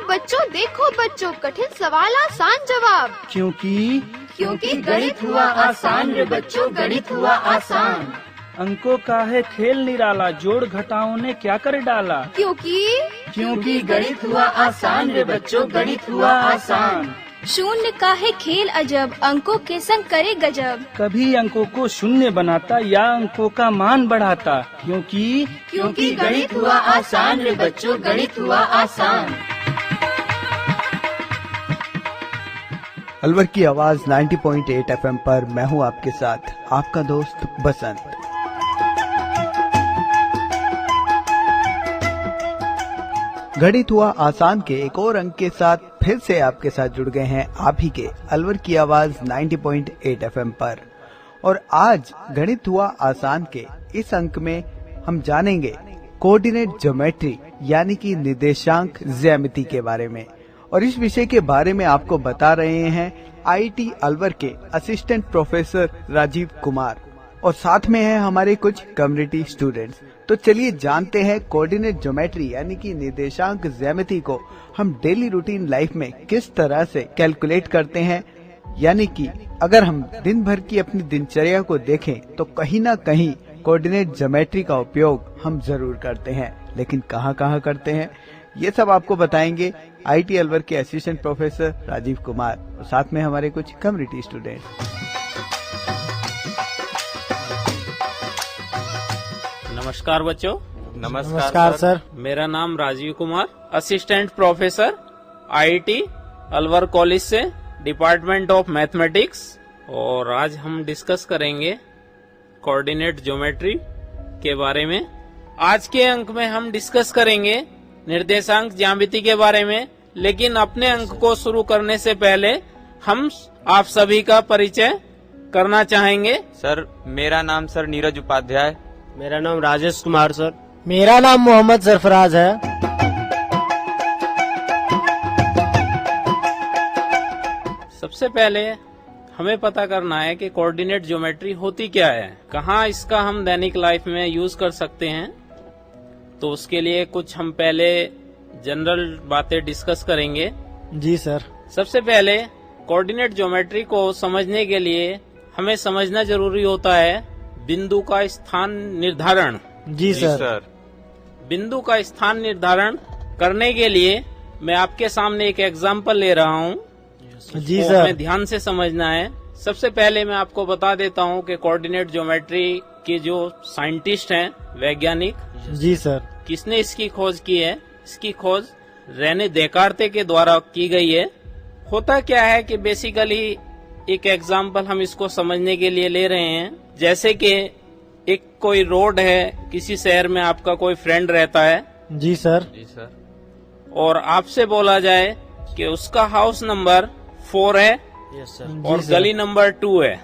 देखो बच्चों, कठिन सवाल आसान जवाब। क्योंकि गणित हुआ आसान रे बच्चों, गणित हुआ आसान। अंकों का है खेल निराला, जोड़ घटाओं ने क्या कर डाला। क्योंकि गणित हुआ आसान रे बच्चों, गणित हुआ आसान। शून्य का है खेल अजब, अंकों के संग करे गजब। कभी अंकों को शून्य बनाता या अंकों का मान बढ़ाता। क्योंकि गणित हुआ आसान रे बच्चों, गणित हुआ आसान। अलवर की आवाज 90.8 FM पर मैं हूं आपके साथ, आपका दोस्त बसंत। गणित हुआ आसान के एक और अंक के साथ फिर से आपके साथ जुड़ गए हैं आप ही के अलवर की आवाज 90.8 FM पर। और आज गणित हुआ आसान के इस अंक में हम जानेंगे कोऑर्डिनेट ज्योमेट्री यानी कि निर्देशांक ज्यामिति के बारे में। और इस विषय के बारे में आपको बता रहे हैं IIT अलवर के असिस्टेंट प्रोफेसर राजीव कुमार, और साथ में हैं हमारे कुछ कम्युनिटी स्टूडेंट्स। तो चलिए जानते हैं कोऑर्डिनेट ज्योमेट्री यानी कि निर्देशांक ज्यामिति को हम डेली रूटीन लाइफ में किस तरह से कैलकुलेट करते हैं। यानी कि अगर हम दिन भर की अपनी दिनचर्या को देखें तो कहीं ना कहीं कोऑर्डिनेट ज्योमेट्री का उपयोग हम जरूर करते हैं, लेकिन कहाँ कहाँ करते हैं ये सब आपको बताएंगे IIT अलवर के असिस्टेंट प्रोफेसर राजीव कुमार, और साथ में हमारे कुछ कम्युनिटी स्टूडेंट्स। नमस्कार बच्चों। नमस्कार सर। मेरा नाम Rajiv Kumar, assistant professor IIT Alwar college से, डिपार्टमेंट ऑफ मैथमेटिक्स। और आज हम डिस्कस करेंगे कोऑर्डिनेट ज्योमेट्री के बारे में। आज के अंक में हम डिस्कस करेंगे निर्देशांक ज्यामिति के बारे में, लेकिन अपने अंक को शुरू करने से पहले हम आप सभी का परिचय करना चाहेंगे। सर मेरा नाम सर नीरज उपाध्याय। मेरा नाम राजेश कुमार सर। मेरा नाम मोहम्मद सरफराज है। सबसे पहले हमें पता करना है कि कोऑर्डिनेट ज्योमेट्री होती क्या है, कहाँ इसका हम दैनिक लाइफ में यूज कर सकते हैं। तो उसके लिए कुछ हम पहले जनरल बातें डिस्कस करेंगे। जी सर। सबसे पहले कोऑर्डिनेट ज्योमेट्री को समझने के लिए हमें समझना जरूरी होता है बिंदु का स्थान निर्धारण। जी सर। बिंदु का स्थान निर्धारण करने के लिए मैं आपके सामने एक एग्जाम्पल ले रहा हूँ। जी सर। हमें ध्यान से समझना है। सबसे पहले मैं आपको बता देता हूँ कि कोऑर्डिनेट ज्योमेट्री के जो साइंटिस्ट हैं, वैज्ञानिक, जी सर, किसने इसकी खोज की है। इसकी खोज रेने देकार्ते के द्वारा की गई है। होता क्या है कि बेसिकली एक एग्जाम्पल हम इसको समझने के लिए ले रहे हैं। जैसे कि एक कोई रोड है, किसी शहर में आपका कोई फ्रेंड रहता है। जी सर। और आपसे बोला जाए कि उसका हाउस नंबर 4 है और गली नंबर 2 है।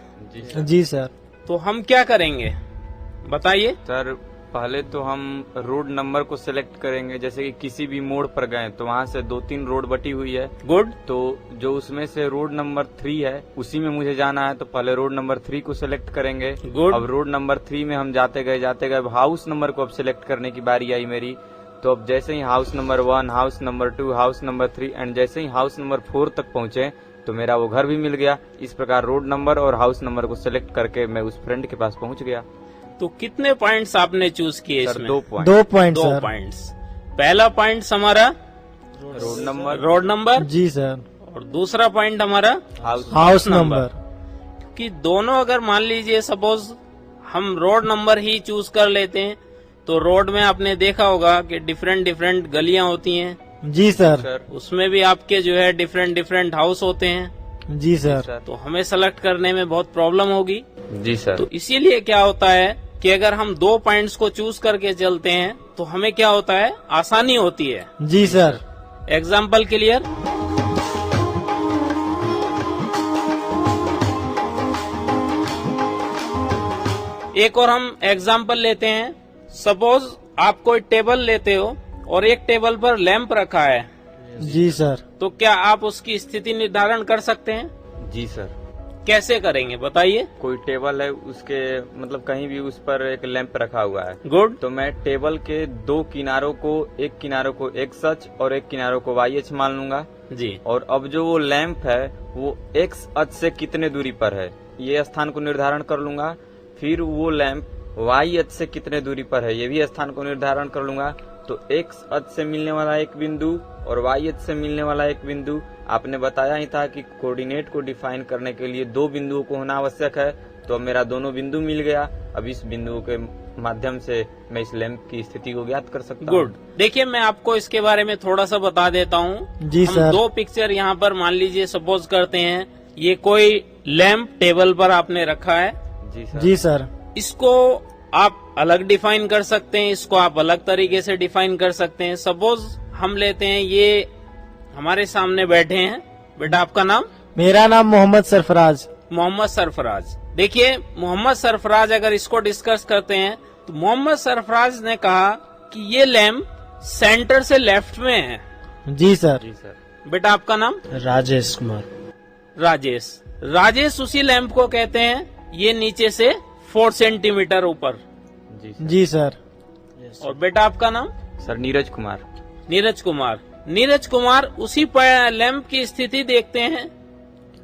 जी सर। तो हम क्या करेंगे बताइए। सर पहले तो हम रोड नंबर को सिलेक्ट करेंगे। जैसे कि किसी भी मोड़ पर गए तो वहाँ से 2-3 रोड बटी हुई है। गुड। तो जो उसमें से रोड नंबर 3 है उसी में मुझे जाना है, तो पहले रोड नंबर 3 को सिलेक्ट करेंगे। गुड। अब रोड नंबर 3 में हम जाते गए अब हाउस नंबर को अब सिलेक्ट करने की बारी आई मेरी। तो अब जैसे ही house number 1, house number 2, house number 3 and जैसे ही हाउस नंबर 4 तक पहुँचे तो मेरा वो घर भी मिल गया। इस प्रकार रोड नंबर और हाउस नंबर को सिलेक्ट करके मैं उस फ्रेंड के पास पहुँच गया। तो कितने पॉइंट्स आपने चूज किए सर? इसमें? 2 पॉइंट। 2 पॉइंट। 2 पॉइंट्स। पहला पॉइंट हमारा रोड नंबर। जी सर। और दूसरा पॉइंट हमारा हाउस नंबर। कि दोनों अगर मान लीजिए सपोज हम रोड नंबर ही चूज कर लेते हैं तो रोड में आपने देखा होगा कि डिफरेंट गलियां होती हैं। जी सर। उसमें भी आपके जो है डिफरेंट हाउस होते हैं। जी सर। तो हमें सेलेक्ट करने में बहुत प्रॉब्लम होगी। जी सर। तो इसीलिए क्या होता है कि अगर हम 2 पॉइंट्स को चूज करके चलते हैं तो हमें क्या होता है, आसानी होती है। जी सर। Example clear. एक और हम एग्जाम्पल लेते हैं। सपोज आप कोई टेबल लेते हो और एक टेबल पर लैंप रखा है। जी सर। तो क्या आप उसकी स्थिति निर्धारण कर सकते हैं? जी सर। कैसे करेंगे बताइए। कोई टेबल है, उसके मतलब कहीं भी उस पर एक लैंप रखा हुआ है। गुड। तो मैं टेबल के दो किनारों को, एक किनारों को एक्स अक्ष और एक किनारों को वाई अक्ष मान लूंगा जी। और अब जो वो लैंप है वो एक्स अक्ष से कितने दूरी पर है ये स्थान को निर्धारण कर लूंगा। फिर वो लैंप वाई अक्ष से कितने दूरी पर है ये भी स्थान को निर्धारण कर लूंगा। तो एक्स अक्ष से मिलने वाला एक बिंदु और वाई अक्ष से मिलने वाला एक बिंदु, आपने बताया ही था कि कोऑर्डिनेट को डिफाइन करने के लिए दो बिंदुओं को होना आवश्यक है। तो अब मेरा दोनों बिंदु मिल गया। अब इस बिंदुओं के माध्यम से मैं इस लैंप की स्थिति को ज्ञात कर सकता हूँ। गुड। देखिए मैं आपको इसके बारे में थोड़ा सा बता देता हूँ। जी हम सर। दो पिक्चर यहाँ पर मान लीजिए सपोज करते हैं, ये कोई लैंप टेबल पर आपने रखा है। जी सर। जी सर। इसको आप अलग डिफाइन कर सकते हैं, इसको आप अलग तरीके से डिफाइन कर सकते हैं। सपोज हम लेते हैं, ये हमारे सामने बैठे हैं। बेटा आपका नाम? मेरा नाम मोहम्मद सरफराज। मोहम्मद सरफराज। देखिए मोहम्मद सरफराज, अगर इसको डिस्कस करते हैं तो मोहम्मद सरफराज ने कहा कि ये लैंप सेंटर से लेफ्ट में है। जी सर। जी सर। बेटा आपका नाम? राजेश कुमार। राजेश। राजेश उसी लैंप को कहते हैं ये नीचे से 4 सेंटीमीटर ऊपर। जी सर। जी सर। और बेटा आपका नाम? सर नीरज कुमार। नीरज कुमार। नीरज कुमार उसी लैंप की स्थिति देखते हैं,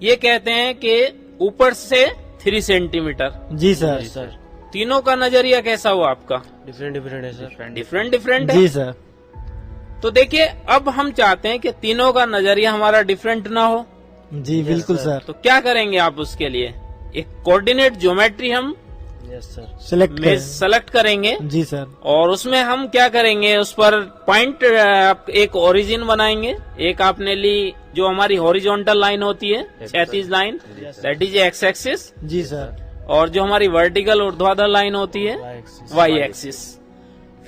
ये कहते हैं कि ऊपर से 3 सेंटीमीटर। जी सर। सर तीनों का नजरिया कैसा हुआ आपका? डिफरेंट है सर। डिफरेंट है। जी सर। तो देखिए अब हम चाहते हैं कि तीनों का नजरिया हमारा डिफरेंट ना हो। जी बिल्कुल सर। तो क्या करेंगे आप उसके लिए? एक कोऑर्डिनेट ज्योमेट्री हम यस सर। सेलेक्ट करेंगे। जी सर। और उसमें हम क्या करेंगे, उस पर पॉइंट एक ओरिजिन बनाएंगे। एक आपने ली जो हमारी हॉरिजॉन्टल लाइन होती है, क्षैतिज line, that is x axis. जी सर। और जो हमारी वर्टिकल ऊर्ध्वाधर लाइन होती है वाई एक्सिस।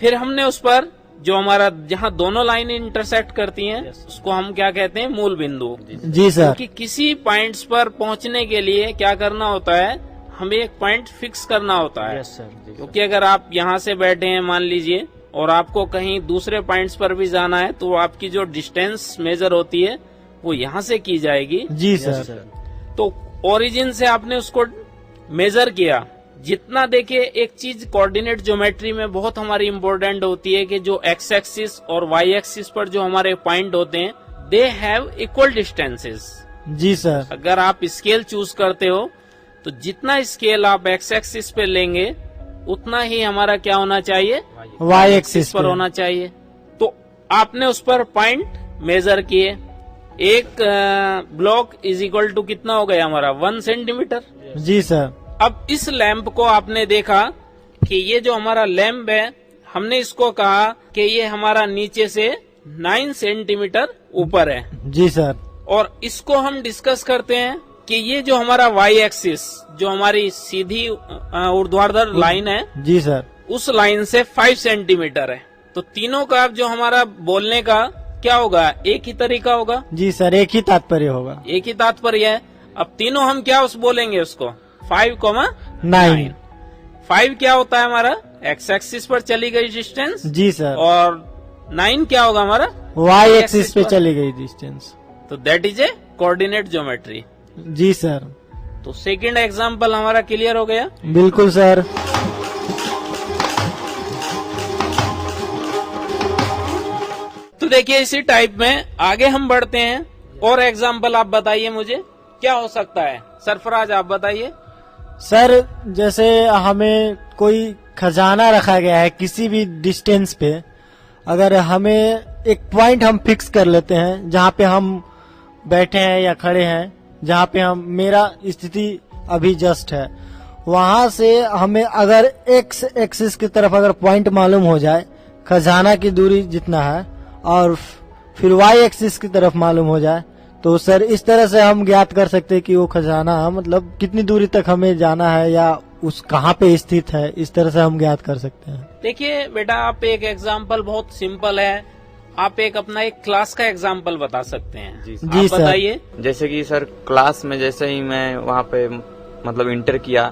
फिर हमने उस पर जो हमारा जहाँ दोनों लाइन इंटरसेक्ट करती हैं उसको हम क्या कहते हैं? मूल बिंदु। जी सर। क्योंकि किसी पॉइंट्स पर पहुंचने के लिए क्या करना होता है, हमें एक पॉइंट फिक्स करना होता है। Yes sir. क्योंकि अगर आप यहाँ से बैठे हैं मान लीजिए और आपको कहीं दूसरे पॉइंट्स पर भी जाना है तो आपकी जो डिस्टेंस मेजर होती है वो यहाँ से की जाएगी। जी सर। तो ओरिजिन से आपने उसको मेजर किया। जितना देखिए एक चीज कोऑर्डिनेट ज्योमेट्री में बहुत हमारी इम्पोर्टेंट होती है कि जो एक्स एक्सिस और वाई एक्सिस पर जो हमारे पॉइंट होते हैं दे हैव इक्वल डिस्टेंसेस। जी सर। अगर आप स्केल चूज करते हो तो जितना स्केल आप एक्स एक्सिस पे लेंगे उतना ही हमारा क्या होना चाहिए? वाई एक्सिस पर होना चाहिए। तो आपने उस पर पॉइंट मेजर किए। एक ब्लॉक इज इक्वल टू कितना हो गया हमारा? 1 सेंटीमीटर। जी सर। अब इस लैंप को आपने देखा कि ये जो हमारा लैंप है, हमने इसको कहा कि ये हमारा नीचे से 9 सेंटीमीटर ऊपर है। जी सर। और इसको हम डिस्कस करते हैं कि ये जो हमारा वाई एक्सिस, जो हमारी सीधी ऊर्ध्वाधर लाइन है, जी सर, उस लाइन से 5 सेंटीमीटर है। तो तीनों का जो हमारा बोलने का क्या होगा? एक ही तरीका होगा। जी सर, एक ही तात्पर्य होगा। एक ही तात्पर्य है। अब तीनों हम क्या उस बोलेंगे उसको? 5,9। 5 क्या होता है हमारा? एक्स एक्सिस पर चली गई डिस्टेंस। जी सर। और 9 क्या होगा हमारा? वाई एक्सिस पे चली गई डिस्टेंस। तो that is a coordinate geometry. जी सर। तो सेकंड एग्जांपल हमारा क्लियर हो गया? बिल्कुल सर। तो देखिए इसी टाइप में आगे हम बढ़ते हैं। और एग्जांपल आप बताइए मुझे क्या हो सकता है? सरफराज आप बताइए। सर जैसे हमें कोई खजाना रखा गया है किसी भी डिस्टेंस पे, अगर हमें एक पॉइंट हम फिक्स कर लेते हैं जहाँ पे हम बैठे हैं या खड़े हैं, जहाँ पे हम मेरा स्थिति अभी जस्ट है, वहां से हमें अगर एक्स एक्सिस की तरफ अगर पॉइंट मालूम हो जाए, खजाना की दूरी जितना है, और फिर वाई एक्सिस की तरफ मालूम हो जाए, तो सर इस तरह से हम ज्ञात कर सकते हैं कि वो खजाना मतलब कितनी दूरी तक हमें जाना है या उस कहाँ पे स्थित है, इस तरह से हम ज्ञात कर सकते हैं। देखिए बेटा, आप एक एग्जांपल बहुत सिंपल है, आप एक अपना एक क्लास का एग्जांपल बता सकते हैं। जी आप बताइए। जैसे कि सर क्लास में जैसे ही मैं वहाँ पे मतलब इंटर किया,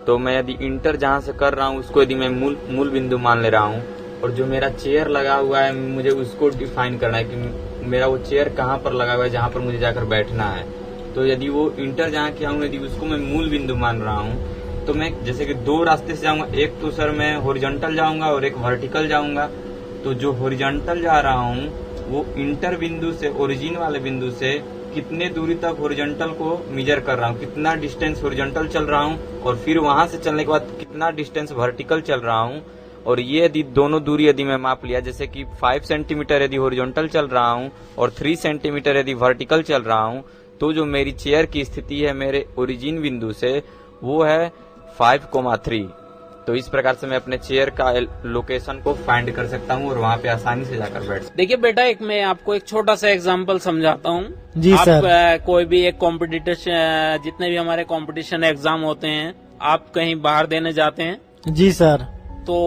तो मैं यदि इंटर जहाँ से कर रहा हूँ उसको यदि मैं मूल बिंदु मान ले रहा हूँ, और जो मेरा चेयर लगा हुआ है मुझे उसको डिफाइन करना है कि मेरा वो चेयर कहाँ पर लगा हुआ है जहाँ पर मुझे जाकर बैठना है। तो यदि वो इंटर जहाँ किया हूँ यदि उसको मैं मूल बिंदु मान रहा हूँ, तो मैं जैसे कि दो रास्ते से जाऊंगा, एक तो सर मैं हॉरिजॉन्टल जाऊंगा और एक वर्टिकल जाऊंगा। तो जो हॉरिजॉन्टल जा रहा हूँ वो इंटर बिंदु से, ओरिजिन वाले बिंदु से कितने दूरी तक हॉरिजॉन्टल को मेजर कर रहा हूँ, कितना डिस्टेंस हॉरिजॉन्टल चल रहा हूँ, और फिर वहां से चलने के बाद कितना डिस्टेंस वर्टिकल चल रहा हूँ। और ये यदि दोनों दूरी यदि मैं माप लिया, जैसे कि 5 सेंटीमीटर यदि हॉरिजॉन्टल चल रहा हूँ और 3 सेंटीमीटर यदि वर्टिकल चल रहा हूँ, तो जो मेरी चेयर की स्थिति है मेरे ओरिजिन बिंदु से वो है 5,3। तो इस प्रकार से मैं अपने चेयर का लोकेशन को फाइंड कर सकता हूँ और वहाँ पे आसानी से जाकर बैठ सकता हूँ। देखिए बेटा, एक मैं आपको एक छोटा सा एग्जांपल समझाता हूँ। जी आप सर। कोई भी एक कॉम्पिटिशन, जितने भी हमारे कंपटीशन एग्जाम होते हैं, आप कहीं बाहर देने जाते हैं, जी सर। तो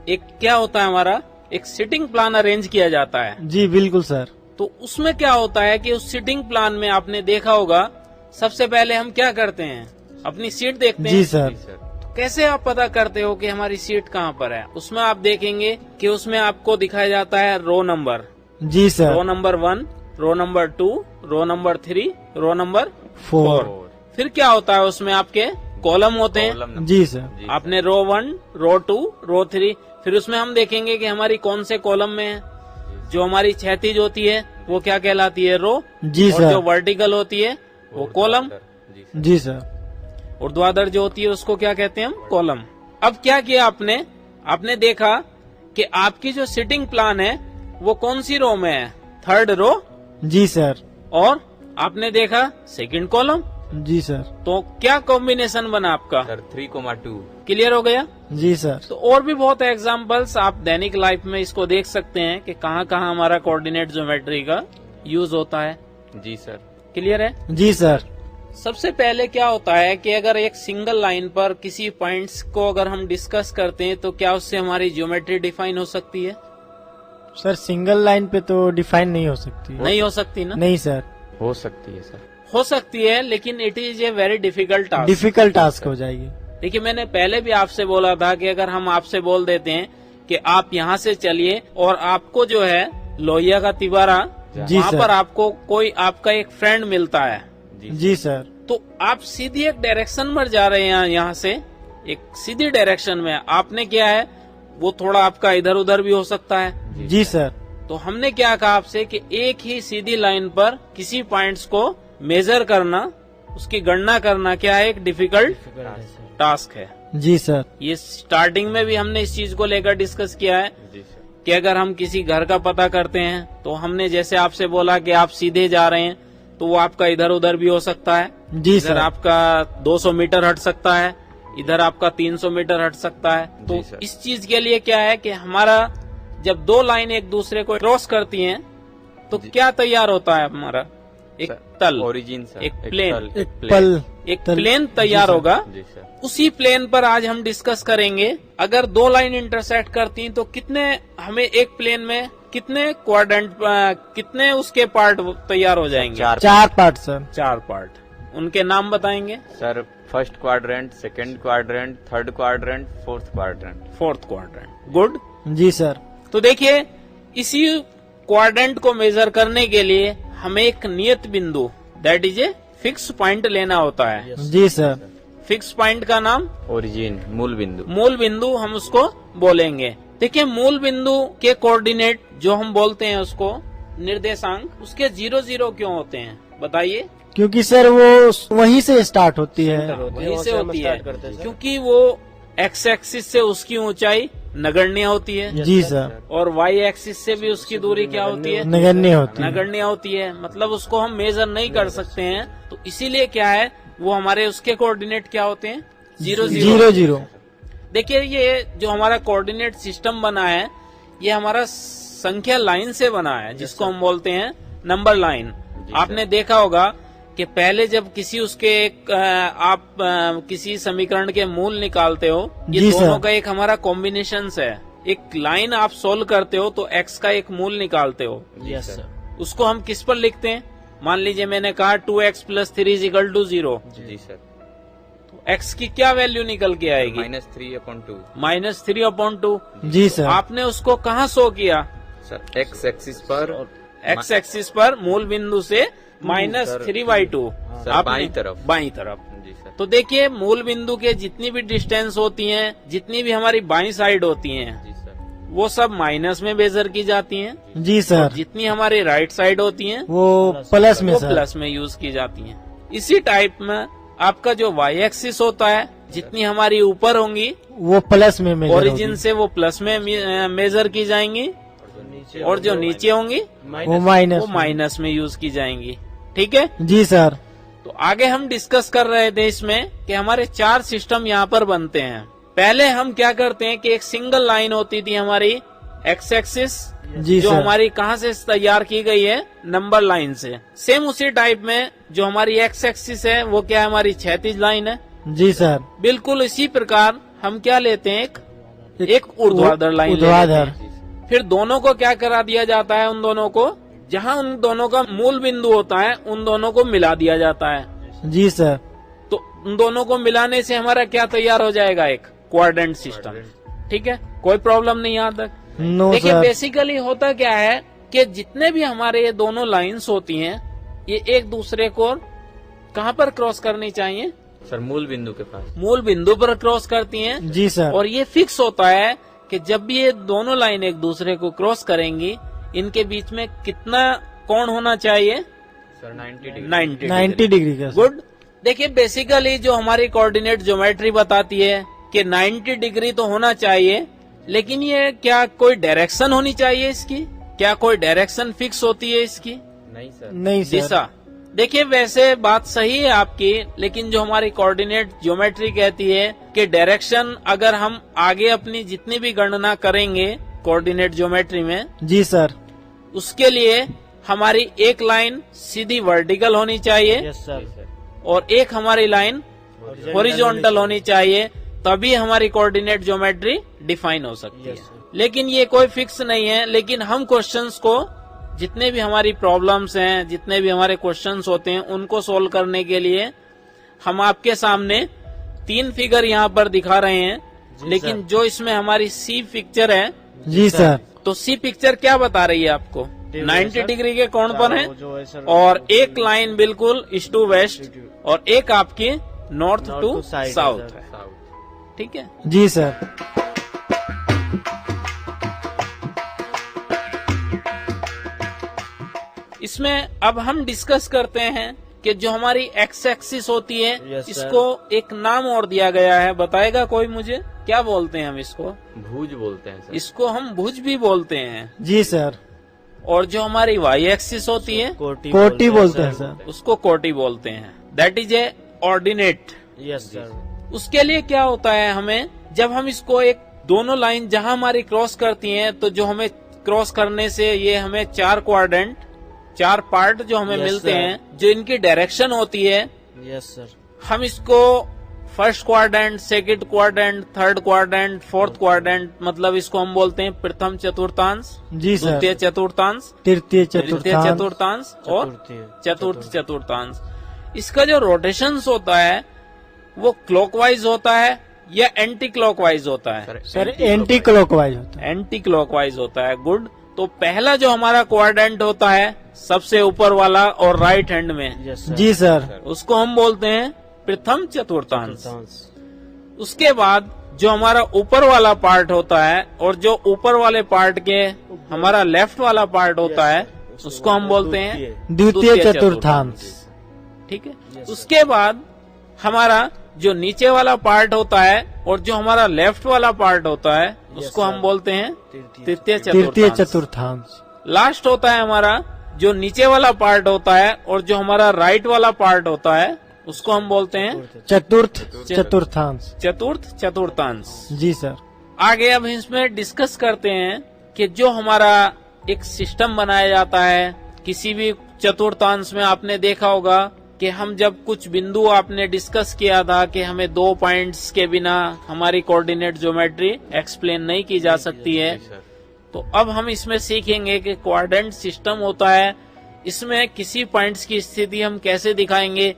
एक क्या होता है, हमारा एक सिटिंग प्लान अरेंज किया जाता है। जी बिल्कुल सर। तो उसमें क्या होता है कि उस सिटिंग प्लान में आपने देखा होगा, सबसे पहले हम क्या करते हैं, अपनी सीट देखते हैं। जी सर। कैसे आप पता करते हो कि हमारी सीट कहाँ पर है? उसमें आप देखेंगे कि उसमें आपको दिखाया जाता है रो नंबर। जी sir. Row number 1, row number 2, row number 3, row number 4। फिर क्या होता है, उसमें आपके कॉलम होते हैं। जी सर। आपने रो 1, रो 2, रो 3, फिर उसमें हम देखेंगे कि हमारी कौन से कॉलम में है। जो हमारी क्षैतिज होती है वो क्या कहलाती है, रो। जी और सर। जो वर्टिकल होती है वो कॉलम। जी सर। ऊर्ध्वाधर जो होती है उसको क्या कहते हैं हम, कॉलम। अब क्या किया आपने देखा कि आपकी जो सिटिंग प्लान है वो कौन सी रो में है, 3rd रो। जी सर। और आपने देखा 2nd कॉलम। जी सर। तो क्या कॉम्बिनेशन बना आपका, सर 3,2। क्लियर हो गया? जी सर। तो और भी बहुत एग्जांपल्स आप दैनिक लाइफ में इसको देख सकते हैं कि कहाँ कहाँ हमारा कोऑर्डिनेट ज्योमेट्री का यूज होता है। जी सर। क्लियर है? जी सर। सबसे पहले क्या होता है कि अगर एक सिंगल लाइन पर किसी पॉइंट्स को अगर हम डिस्कस करते हैं तो क्या उससे हमारी ज्योमेट्री डिफाइन हो सकती है? सर सिंगल लाइन पे तो डिफाइन नहीं हो सकती। नहीं हो सकती ना? नहीं सर। हो सकती है सर। हो सकती है, लेकिन it is a very difficult task. Difficult task हो जाएगी। देखिए, मैंने पहले भी आपसे बोला था कि अगर हम आपसे बोल देते हैं कि आप यहाँ से चलिए और आपको जो है लोहिया का तिवारा, जी वहाँ सर। पर आपको कोई आपका एक फ्रेंड मिलता है, जी सर। तो आप सीधी एक डायरेक्शन में जा रहे हैं, यहाँ से एक सीधी डायरेक्शन में आपने किया है, वो थोड़ा आपका इधर उधर भी हो सकता है। जी सर। तो हमने क्या कहा आपसे कि एक ही सीधी लाइन पर किसी पॉइंट्स को मेजर करना, उसकी गणना करना क्या है, एक डिफिकल्ट टास्क है। जी सर। ये स्टार्टिंग में भी हमने इस चीज को लेकर डिस्कस किया है कि अगर हम किसी घर का पता करते हैं तो हमने जैसे आपसे बोला कि आप सीधे जा रहे हैं तो वो आपका इधर उधर भी हो सकता है। जी इधर सर। आपका 200 मीटर हट सकता है, इधर आपका 300 मीटर हट सकता है। तो सर। इस चीज के लिए क्या है कि हमारा जब दो लाइन एक दूसरे को क्रॉस करती हैं तो क्या तैयार होता है, हमारा एक तल, ओरिजिन सर, एक प्लेन, तल, एक पल, एक तल। प्लेन तैयार जी सर। होगा। जी सर। उसी प्लेन पर आज हम डिस्कस करेंगे, अगर दो लाइन इंटरसेक्ट करती तो कितने, हमें एक प्लेन में कितने क्वाड्रेंट, कितने उसके पार्ट तैयार हो जाएंगे? 4 पार्ट सर। 4 पार्ट। उनके नाम बताएंगे? Sir 1st quadrant, 2nd quadrant, 3rd quadrant, 4th quadrant. 4th quadrant. Good. जी सर। तो देखिए, इसी क्वाड्रेंट को मेजर करने के लिए हमें एक नियत बिंदु, that is a fix point लेना होता है। जी सर। फिक्स पॉइंट का नाम ओरिजिन, मूल बिंदु। मूल बिंदु हम उसको बोलेंगे। देखिए, मूल बिंदु के कोऑर्डिनेट जो हम बोलते हैं उसको निर्देशांक, उसके 0 0 क्यों होते हैं बताइए? क्योंकि सर वो वहीं से स्टार्ट होती है। वहीं से होती है, क्योंकि वो एक्स एक्सिस से उसकी ऊंचाई नगण्य होती है। जी सर। और वाई एक्सिस से भी उसकी दूरी क्या होती है? नगण्य होती है। नगण्य होती है, मतलब उसको हम मेजर नहीं कर सकते हैं। तो इसीलिए क्या है, वो हमारे उसके कोऑर्डिनेट क्या होते हैं? 0 0 0। देखिए, ये जो हमारा कोऑर्डिनेट सिस्टम बना है, ये हमारा संख्या लाइन से बना है, जिसको हम बोलते हैं नंबर लाइन। आपने देखा होगा कि पहले जब किसी उसके एक आप किसी समीकरण के मूल निकालते हो, ये जी दोनों सर। का एक हमारा कॉम्बिनेशन है। एक लाइन आप सोल्व करते हो तो एक्स का एक मूल निकालते हो, यस सर। उसको हम किस पर लिखते हैं? मान लीजिए मैंने कहा 2x + 3 = 0। जी सर। तो x की क्या वैल्यू निकल के आएगी? -3/2। -3/2। जी सर। आपने उसको कहाँ शो किया? सर x एक्सिस पर, x एक्सिस पर मूल बिंदु से -3/2 सर बाई तरफ। बाई तरफ। जी सर। तो देखिए मूल बिंदु के जितनी भी डिस्टेंस होती हैं, जितनी भी हमारी बाई साइड होती हैं, जी सर। वो सब माइनस में मेजर की जाती हैं। जी सर। जितनी हमारी राइट साइड होती हैं, वो प्लस में वो सर। प्लस में यूज की जाती हैं। इसी टाइप में आपका जो वाई एक्सिस होता है, जितनी हमारी ऊपर होंगी वो प्लस में मेजर ओरिजिन होगी। से वो प्लस में मेजर की जाएंगी, और जो नीचे होंगी वो माइनस वो माइनस में यूज की जाएंगी। ठीक है। जी सर। तो आगे हम डिस्कस कर रहे थे इसमें कि हमारे 4 सिस्टम यहाँ पर बनते हैं। पहले हम क्या करते हैं कि एक सिंगल लाइन होती थी हमारी एक्स एक्सिस, जी जो सर। हमारी कहाँ से तैयार की गई है, नंबर लाइन से। सेम उसी टाइप में जो हमारी एक्स एक्सिस है वो क्या है, हमारी क्षैतिज लाइन है। जी सर। बिल्कुल इसी प्रकार हम क्या लेते हैं, एक ऊर्ध्वाधर लाइन ले लेते ऊर्ध्वाधर। हैं। फिर दोनों को क्या करा दिया जाता है, उन दोनों को जहाँ उन दोनों का मूल बिंदु होता है उन दोनों को मिला दिया जाता है। जी सर। तो उन दोनों को मिलाने से हमारा क्या तैयार हो जाएगा, एक क्वाड्रेंट सिस्टम। ठीक है, कोई प्रॉब्लम नहीं यहाँ तक। नो देखिए सर। बेसिकली होता क्या है कि जितने भी हमारे ये दोनों लाइंस होती हैं, ये एक दूसरे को कहाँ पर क्रॉस करनी चाहिए, सर मूल बिंदु के पास। मूल बिंदु पर क्रॉस करती हैं। जी सर। और ये फिक्स होता है कि जब भी ये दोनों लाइन एक दूसरे को क्रॉस करेंगी, इनके बीच में कितना कोण होना चाहिए, सर 90 डिग्री का सर। गुड। देखिए बेसिकली जो हमारी कोऑर्डिनेट ज्योमेट्री बताती है कि 90 डिग्री तो होना चाहिए, लेकिन ये क्या कोई डायरेक्शन होनी चाहिए इसकी, क्या कोई डायरेक्शन फिक्स होती है इसकी, नहीं सर। नहीं सर। दिशा। देखिए वैसे बात सही है आपकी, लेकिन जो हमारी कोऑर्डिनेट ज्योमेट्री कहती है कि डायरेक्शन अगर हम आगे अपनी जितनी भी गणना करेंगे कोऑर्डिनेट ज्योमेट्री में, जी सर। उसके लिए हमारी एक लाइन सीधी वर्टिकल होनी चाहिए यस सर। और एक हमारी लाइन हॉरिजॉन्टल होनी चाहिए, तभी हमारी कोऑर्डिनेट ज्योमेट्री डिफाइन हो सकती है। लेकिन ये कोई फिक्स नहीं है। लेकिन हम क्वेश्चंस को, जितने भी हमारी प्रॉब्लम्स हैं, जितने भी हमारे क्वेश्चंस होते हैं, उनको सोल्व करने के लिए हम आपके सामने 3 फिगर यहाँ पर दिखा रहे हैं। लेकिन जो इसमें हमारी सी पिक्चर है, जी सर। तो सी पिक्चर क्या बता रही है आपको, 90 डिग्री के कोण पर है, जो है सर, और एक लाइन बिल्कुल ईस्ट टू वेस्ट और एक आपकी नॉर्थ टू साउथ है साउथ सर। है। ठीक है। जी सर। इसमें अब हम डिस्कस करते हैं कि जो हमारी एक्स एक्सिस होती है, Yes, sir. इसको एक नाम और दिया गया है। बताएगा कोई मुझे, क्या बोलते हैं हम इसको? भुज बोलते हैं सर। इसको हम भुज भी बोलते हैं। जी सर। और जो हमारी वाई एक्सिस होती है, कोटी बोलते हैं सर। उसको कोटी बोलते हैं। That is A ordinate. Yes sir. उसके लिए क्या होता है, हमें जब हम इसको एक दोनों लाइन जहां हमारी क्रॉस करती हैं, तो जो हमें क्रॉस करने से ये हमें 4 क्वाड्रेंट, 4 पार्ट जो हमें Yes, मिलते sir. हैं, जो इनकी डायरेक्शन होती है, यस सर। हम इसको first quadrant, second quadrant, third quadrant, fourth quadrant, मतलब इसको हम बोलते हैं प्रथम चतुर्थांश, जी सर। द्वितीय चतुर्थांश, तृतीय तृतीय चतुर्थांश। चतुर्थांश और चतुर्थ चतुर्थांश। इसका जो रोटेशंस होता है वो क्लॉकवाइज होता है या एंटी क्लॉकवाइज होता है? सर एंटी क्लॉकवाइज होता है। एंटी क्लॉकवाइज होता है। गुड। तो पहला जो हमारा क्वाड्रेंट होता है सबसे ऊपर वाला और राइट हैंड में, यस सर। जी सर। उसको हम बोलते हैं प्रथम चतुर्थांश। उसके बाद जो हमारा ऊपर वाला पार्ट होता है और जो ऊपर वाले पार्ट के हमारा लेफ्ट वाला पार्ट होता है, उसको हम बोलते हैं द्वितीय चतुर्थांश। ठीक है। उसके बाद हमारा जो नीचे वाला पार्ट होता है और जो हमारा लेफ्ट वाला पार्ट होता है, उसको हम बोलते हैं तृतीय तृतीय चतुर्थांश। चतुर्थांश। लास्ट होता है हमारा जो नीचे वाला पार्ट होता है और जो हमारा राइट वाला पार्ट होता है, उसको हम बोलते हैं चतुर्थ चतुर्थांश। चतुर्थ चतुर्थांश। जी सर। आगे अब इसमें डिस्कस करते हैं कि जो हमारा एक सिस्टम बनाया जाता है, किसी भी चतुर्थांश में आपने देखा होगा कि हम जब कुछ बिंदु आपने डिस्कस किया था कि हमें 2 पॉइंट्स के बिना हमारी कोऑर्डिनेट ज्योमेट्री एक्सप्लेन नहीं की जा सकती है। तो अब हम इसमें सीखेंगे कि क्वाड्रेंट सिस्टम होता है, इसमें किसी पॉइंट्स की स्थिति हम कैसे दिखाएंगे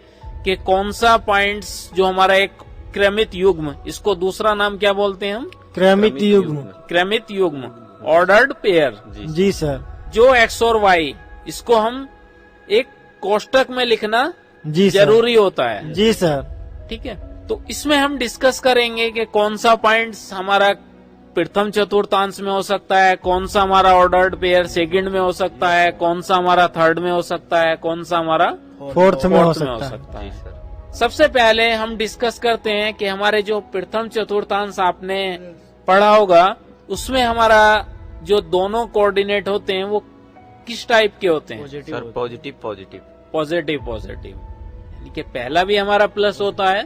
कि कौन सा पॉइंट्स जो हमारा एक क्रमित युग्म, इसको दूसरा नाम क्या बोलते हैं हम? क्रमित युग्म। क्रमित युग्म, ऑर्डर्ड पेयर। जी सर। जो एक्स और वाई, इसको हम एक कोष्टक में लिखना जी सर। जरूरी होता है। जी सर। ठीक है, तो इसमें हम डिस्कस करेंगे कि कौन सा पॉइंट्स हमारा प्रथम चतुर्थांश में हो सकता है, कौन सा हमारा ऑर्डर्ड पेयर सेकंड में हो सकता है, कौन सा हमारा थर्ड में हो सकता है, कौन सा हमारा फोर्थ में हो सकता सकता है। है। सबसे पहले हम डिस्कस करते हैं कि हमारे जो प्रथम चतुर्थांश आपने पढ़ा होगा उसमें हमारा जो दोनों कोऑर्डिनेट होते हैं वो किस टाइप के होते हैं? Sir positive positive. Positive positive, यानी कि पहला भी हमारा प्लस होता है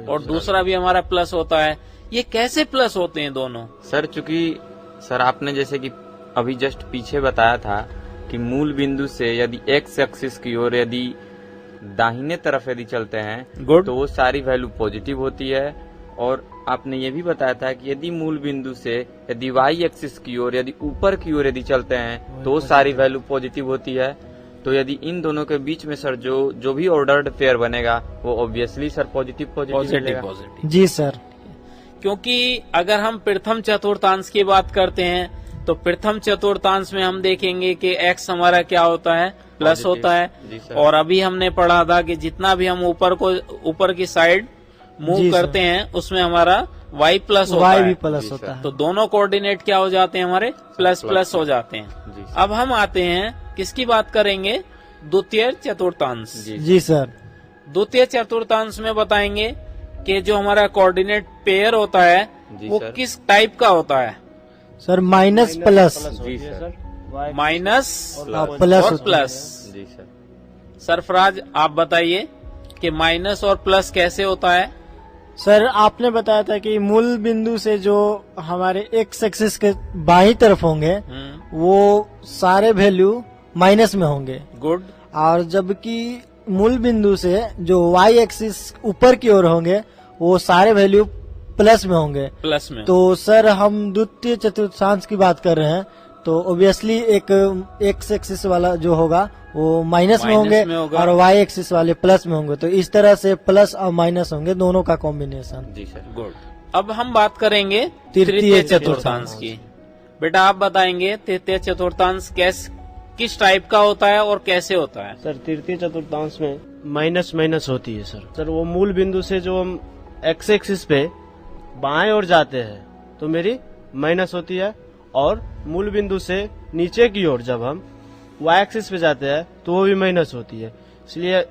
और दूसरा भी हमारा प्लस होता है। ये कैसे प्लस होते हैं दोनों? सर चूंकि सर आपने जैसे कि अभी जस्ट पीछे बताया था कि मूल बिंदु से यदि एक्स एक्सिस की ओर यदि दाहिने तरफ यदि चलते हैं गुड, तो वो सारी वैल्यू पॉजिटिव होती है। और आपने ये भी बताया था कि यदि मूल बिंदु से यदि वाई एक्सिस की ओर यदि ऊपर की ओर यदि चलते हैं तो सारी वैल्यू पॉजिटिव होती है। तो यदि इन दोनों के बीच में सर जो भी ऑर्डर्ड पेयर बनेगा वो ऑब्वियसली सर पॉजिटिव पॉजिटिव। जी सर। क्योंकि अगर हम प्रथम चतुर्थांश की बात करते हैं तो प्रथम चतुर्थांश में हम देखेंगे कि एक्स हमारा क्या होता है? प्लस होता है। और अभी हमने पढ़ा था कि जितना भी हम ऊपर की साइड मूव करते हैं उसमें हमारा y प्लस होता है। भी प्लस होता है। तो दोनों कोऑर्डिनेट क्या हो जाते हैं हमारे? प्लस प्लस हो जाते हैं। अब हम आते हैं किसकी बात करेंगे? द्वितीय चतुर्थांश। जी सर। द्वितीय चतुर्थांश में बताएंगे कि जो हमारा कोऑर्डिनेट पेयर होता है वो किस टाइप का होता है? Sir minus plus. जी सर। माइनस प्लस और प्लस। जी सर। सरफराज आप बताइए कि माइनस और प्लस कैसे होता है? सर आपने बताया था कि मूल बिंदु से जो हमारे एक्स एक्सिस के बाईं तरफ होंगे वो सारे वैल्यू माइनस में होंगे। गुड। और जबकि मूल बिंदु से जो वाई एक्सिस ऊपर की ओर होंगे वो सारे वैल्यू प्लस में होंगे। प्लस में। तो सर हम द्वितीय चतुर्थांश की बात कर रहे हैं तो ऑब्वियसली एक एक्स एक्सिस वाला जो होगा वो माइनस में होंगे और वाई एक्सिस वाले प्लस में होंगे। तो इस तरह से प्लस और माइनस होंगे, दोनों का कॉम्बिनेशन। जी सर। गुड। अब हम बात करेंगे तृतीय चतुर्थांश की। बेटा आप बताएंगे तृतीय चतुर्थांश किस टाइप का होता है और कैसे होता है? सर तृतीय चतुर्थांश में माइनस माइनस होती है सर। सर वो मूल बिंदु से जो हम एक्स एक्सिस पे बाएं ओर जाते हैं तो मेरी माइनस होती है, और मूल बिंदु से नीचे की ओर जब हम वाई एक्सिस पे जाते हैं तो वो भी माइनस होती है। इसलिए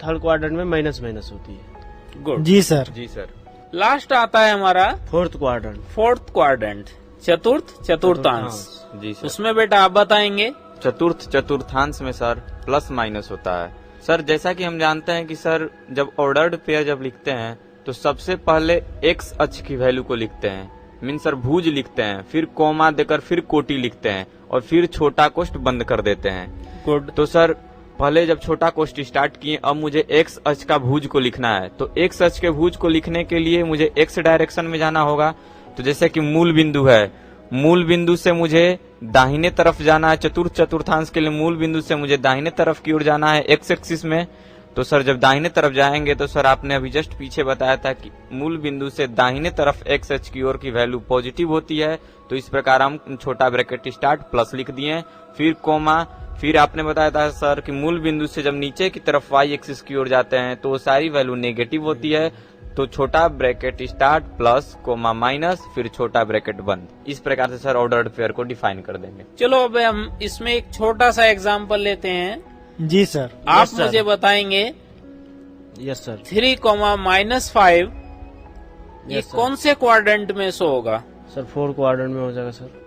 थर्ड क्वाड्रेंट में माइनस माइनस होती है। गुड। जी सर। जी सर। लास्ट आता है हमारा फोर्थ क्वाड्रेंट। फोर्थ क्वाड्रेंट, चतुर्थ चतुर्थांश। जी सर। उसमें बेटा आप बताएंगे। चतुर्थ चतुर्थांश में सर प्लस माइनस होता है। सर जैसा कि हम जानते हैं कि सर जब ऑर्डर्ड पेयर जब लिखते हैं तो सबसे पहले एक्स अक्ष की वैल्यू को लिखते हैं, मीन सर भुज लिखते हैं, फिर कोमा देकर फिर कोटि लिखते हैं और फिर छोटा कोष्ठ बंद कर देते हैं। गुड। तो सर पहले जब छोटा कोष्ठ स्टार्ट किए, अब मुझे एक्स अक्ष का भुज को लिखना है। तो एक्स अक्ष के भुज को लिखने के लिए मुझे एक्स डायरेक्शन में जाना होगा। तो जैसे कि मूल बिंदु है, मूल बिंदु से मुझे दाहिने तरफ जाना है। चतुर्थ चतुर्थांश के लिए मूल बिंदु से मुझे दाहिने तरफ की ओर जाना है एक्स एक्सिस में। तो सर जब दाहिने तरफ जाएंगे तो सर आपने अभी जस्ट पीछे बताया था कि मूल बिंदु से दाहिने तरफ एक्स अक्ष की ओर की वैल्यू पॉजिटिव होती है। तो इस प्रकार हम छोटा ब्रैकेट स्टार्ट प्लस लिख दिए, फिर कोमा, फिर आपने बताया था सर कि मूल बिंदु से जब नीचे की तरफ वाई एक्सिस की ओर जाते हैं तो सारी वैल्यू नेगेटिव होती है। तो छोटा bracket start plus comma minus फिर छोटा ब्रैकेट बंद। इस प्रकार से सर ऑर्डर्ड पेयर को डिफाइन कर देंगे। चलो अब हम इसमें एक छोटा सा एग्जाम्पल लेते हैं। जी सर। आप मुझे बताएंगे यस सर। 3,-5 ये कौन से क्वाड्रेंट में शो होगा? सर फोर्थ क्वाड्रेंट में हो जाएगा सर।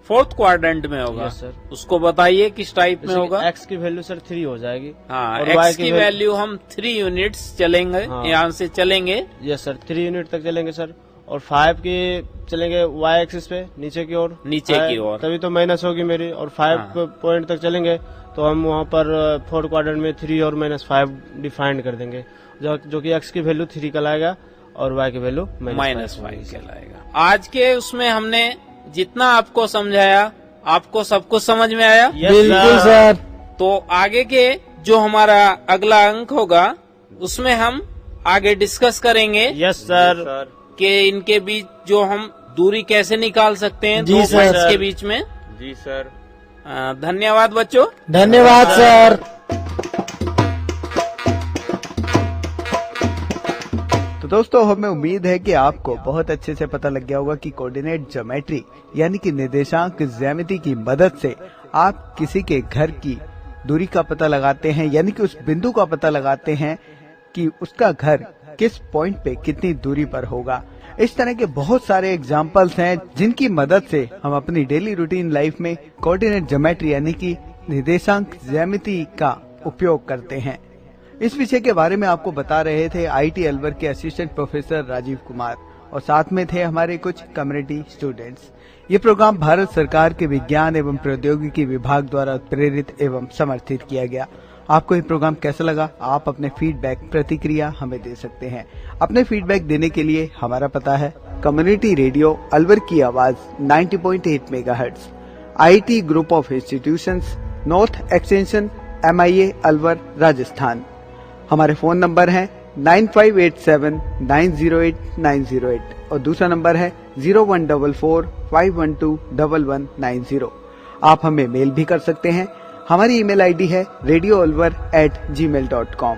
फोर्थ क्वाड्रेंट में होगा। Yes sir. उसको बताइए किस टाइप में होगा? एक्स की वैल्यू सर 3 हो जाएगी। हाँ, और एक्स की वैल्यू हम 3 यूनिट्स चलेंगे। हाँ। यहाँ से चलेंगे। यस सर 3 यूनिट तक चलेंगे सर। और 5 की चलेंगे वाई एक्सिस पे नीचे की ओर। नीचे की ओर। तभी तो माइनस होगी मेरी। और 5 पॉइंट तक चलेंगे तो हम वहाँ पर फोर्थ क्वाड्रेंट में 3 और -5 डिफाइन कर देंगे, जो कि एक्स की वैल्यू 3 कहलाएगा और वाई की वैल्यू -5 कहलाएगा। आज के उसमें हमने जितना आपको समझाया, आपको सब कुछ समझ में आया? बिल्कुल सर। तो आगे के जो हमारा अगला अंक होगा उसमें हम आगे डिस्कस करेंगे। Yes sir. कि इनके बीच जो हम दूरी कैसे निकाल सकते हैं जी दो सर। पॉइंट्स के बीच में। जी सर। धन्यवाद बच्चों। धन्यवाद सर। दोस्तों, हमें उम्मीद है कि आपको बहुत अच्छे से पता लग गया होगा कि कोऑर्डिनेट ज्योमेट्री यानी कि निर्देशांक ज्यामिति की मदद से आप किसी के घर की दूरी का पता लगाते हैं, यानी कि उस बिंदु का पता लगाते हैं कि उसका घर किस पॉइंट पे कितनी दूरी पर होगा। इस तरह के बहुत सारे एग्जाम्पल्स हैं जिनकी मदद से हम अपनी डेली रूटीन लाइफ में कोऑर्डिनेट ज्योमेट्री यानी कि निर्देशांक ज्यामिति का उपयोग करते हैं। इस विषय के बारे में आपको बता रहे थे आईटी अलवर के असिस्टेंट प्रोफेसर राजीव कुमार और साथ में थे हमारे कुछ कम्युनिटी स्टूडेंट्स। ये प्रोग्राम भारत सरकार के विज्ञान एवं प्रौद्योगिकी विभाग द्वारा प्रेरित एवं समर्थित किया गया। आपको ये प्रोग्राम कैसा लगा? आप अपने फीडबैक प्रतिक्रिया हमें दे सकते हैं। अपने फीडबैक देने के लिए हमारा पता है कम्युनिटी रेडियो अलवर की आवाज 90.8 megahertz, IT group of institutions, north extension, MIA Alwar, Rajasthan. हमारे फोन नंबर है 9587908908 और दूसरा नंबर है 0144512190। आप हमें मेल भी कर सकते हैं। हमारी ईमेल आईडी है radioalvar@gmail.com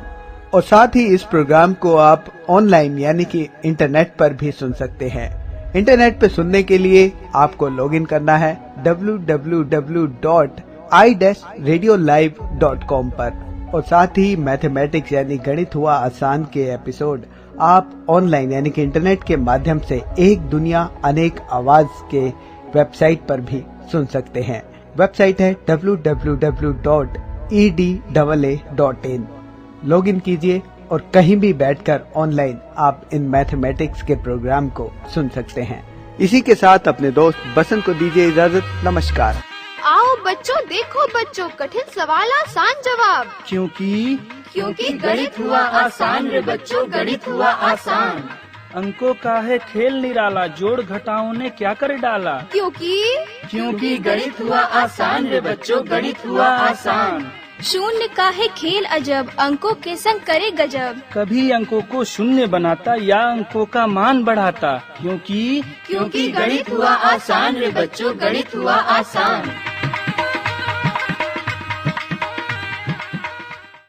और साथ ही इस प्रोग्राम को आप ऑनलाइन यानी कि इंटरनेट पर भी सुन सकते हैं। इंटरनेट पे सुनने के लिए आपको लॉगिन करना है www.i-radiolive.com पर और साथ ही मैथमेटिक्स यानी गणित हुआ आसान के एपिसोड आप ऑनलाइन यानी कि इंटरनेट के माध्यम से एक दुनिया अनेक आवाज के वेबसाइट पर भी सुन सकते हैं। वेबसाइट है www.edaa.in। लॉगिन कीजिए और कहीं भी बैठकर ऑनलाइन आप इन मैथमेटिक्स के प्रोग्राम को सुन सकते हैं। इसी के साथ अपने दोस्त बसंत को दीजिए इजाजत। नमस्कार। आओ बच्चों, देखो बच्चों, कठिन सवाल आसान जवाब। क्योंकि गणित हुआ आसान रे बच्चों, गणित हुआ आसान। अंकों का है खेल निराला, जोड़ घटाओं ने क्या कर डाला। क्योंकि गणित हुआ आसान रे बच्चों, गणित हुआ आसान। शून्य का है खेल अजब, अंकों के संग करे गजब। कभी अंकों को शून्य बनाता या अंकों का मान बढ़ाता। क्योंकि गणित हुआ आसान रे बच्चों, गणित हुआ आसान।